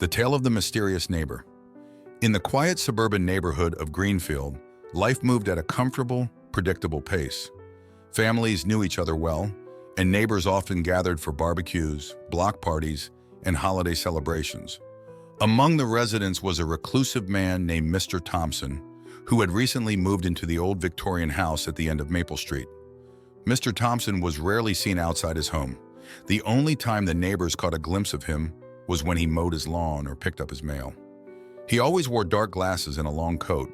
The Tale of the Mysterious Neighbor. In the quiet suburban neighborhood of Greenfield, life moved at a comfortable, predictable pace. Families knew each other well, and neighbors often gathered for barbecues, block parties, and holiday celebrations. Among the residents was a reclusive man named Mr. Thompson, who had recently moved into the old Victorian house at the end of Maple Street. Mr. Thompson was rarely seen outside his home. The only time the neighbors caught a glimpse of him was when he mowed his lawn or picked up his mail. He always wore dark glasses and a long coat,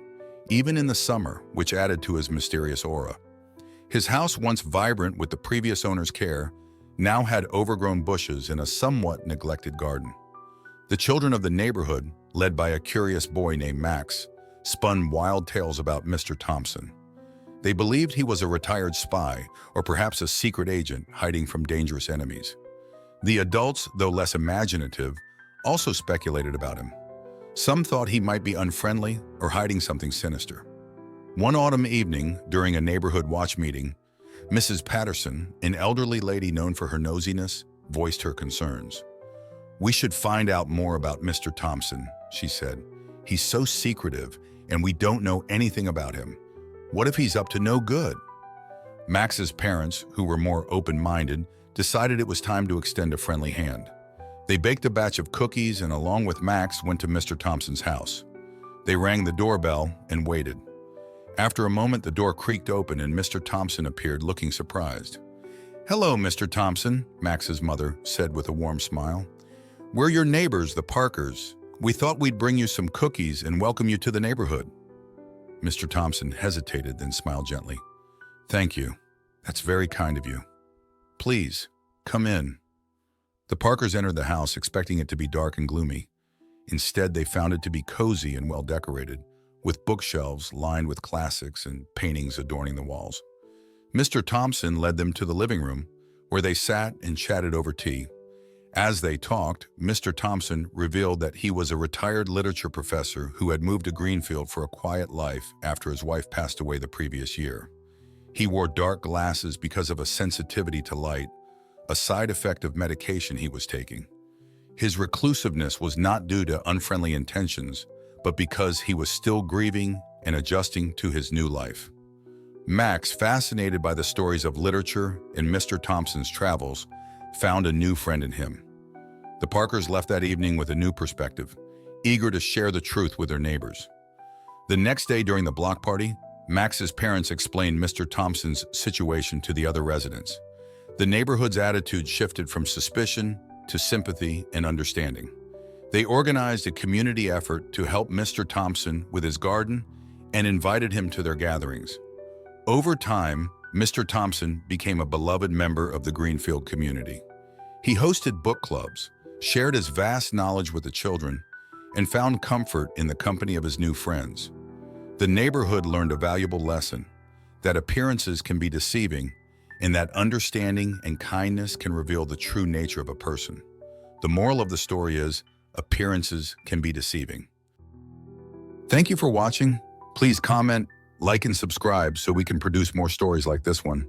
even in the summer, which added to his mysterious aura. His house, once vibrant with the previous owner's care, now had overgrown bushes and a somewhat neglected garden. The children of the neighborhood, led by a curious boy named Max, spun wild tales about Mr. Thompson. They believed he was a retired spy or perhaps a secret agent hiding from dangerous enemies. The adults, though less imaginative, also speculated about him. Some thought he might be unfriendly or hiding something sinister. One autumn evening, during a neighborhood watch meeting, Mrs. Patterson, an elderly lady known for her nosiness, voiced her concerns. "We should find out more about Mr. Thompson," she said. "He's so secretive, and we don't know anything about him. What if he's up to no good?" Max's parents, who were more open-minded, decided it was time to extend a friendly hand. They baked a batch of cookies and, along with Max, went to Mr. Thompson's house. They rang the doorbell and waited. After a moment, the door creaked open and Mr. Thompson appeared, looking surprised. "Hello, Mr. Thompson," Max's mother said with a warm smile. "We're your neighbors, the Parkers. We thought we'd bring you some cookies and welcome you to the neighborhood." Mr. Thompson hesitated, then smiled gently. "Thank you. That's very kind of you. Please, come in." The Parkers entered the house, expecting it to be dark and gloomy. Instead, they found it to be cozy and well-decorated, with bookshelves lined with classics and paintings adorning the walls. Mr. Thompson led them to the living room, where they sat and chatted over tea. As they talked, Mr. Thompson revealed that he was a retired literature professor who had moved to Greenfield for a quiet life after his wife passed away the previous year. He wore dark glasses because of a sensitivity to light, a side effect of medication he was taking. His reclusiveness was not due to unfriendly intentions, but because he was still grieving and adjusting to his new life. Max, fascinated by the stories of literature and Mr. Thompson's travels, found a new friend in him. The Parkers left that evening with a new perspective, eager to share the truth with their neighbors. The next day during the block party, Max's parents explained Mr. Thompson's situation to the other residents. The neighborhood's attitude shifted from suspicion to sympathy and understanding. They organized a community effort to help Mr. Thompson with his garden and invited him to their gatherings. Over time, Mr. Thompson became a beloved member of the Greenfield community. He hosted book clubs, shared his vast knowledge with the children, and found comfort in the company of his new friends. The neighborhood learned a valuable lesson, that appearances can be deceiving, and that understanding and kindness can reveal the true nature of a person. The moral of the story is, appearances can be deceiving. Thank you for watching. Please comment, like, and subscribe so we can produce more stories like this one.